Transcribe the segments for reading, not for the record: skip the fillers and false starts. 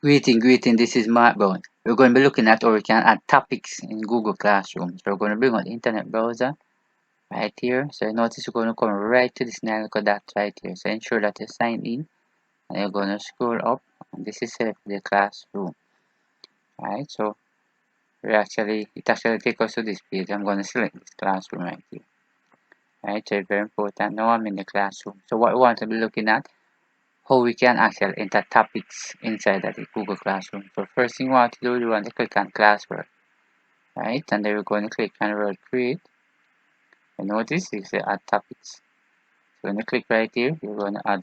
Greeting, this is Mark Brown. We're going to be looking at how we can add topics in Google Classroom. So we're going to bring on the internet browser right here. So you notice we're going to come right to this look at that right here. So ensure that you're signed in and you're going to scroll up and this is set for the classroom. Right, so it actually takes us to this page. I'm going to select this classroom right here. Right, so it's very important. Now I'm in the classroom. So what we want to be looking at, how we can actually enter topics inside of the Google Classroom. So first thing we want to do, we want to click on classwork, right? And then we're going to click on word create. And notice it says add topics. So when you click right here, you're going to add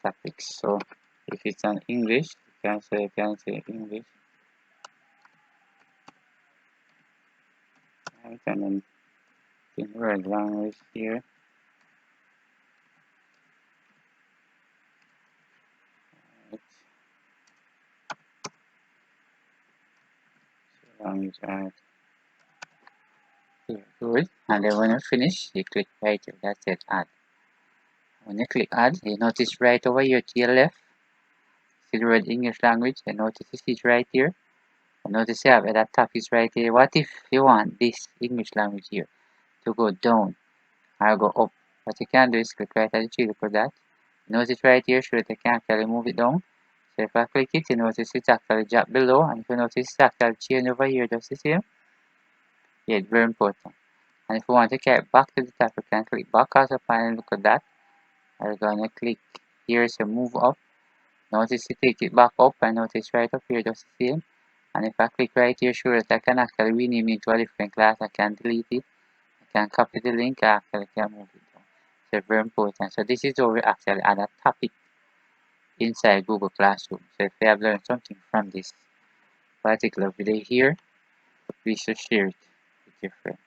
topics. So if it's on English, you can say English. Right, and then in word language here. Right. So language add. Here, good. And then when you finish, you click right here. That's it, add. When you click add, you notice right over here to your left, see the word English language, and notice it's right here. And notice you have that topics right here. What if you want this English language here to go down or go up? What you can do is click right at the tree, look at that. Notice right here, show that I can actually move it down. So if I click it, you notice it's actually drop below, and if you notice it's actually change over here, just the same. Yeah, it's very important. And if you want to carry it back to the top, you can click back also and look at that. I'm gonna click here, so move up. Notice it take it back up, and notice right up here, just the same. And if I click right here, sure that I can actually rename it to a different class. I can delete it. I can copy the link. I actually can move it down. So very important. So this is how we actually add a topic inside Google Classroom. So if you have learned something from this particular video here, please share it with your friends.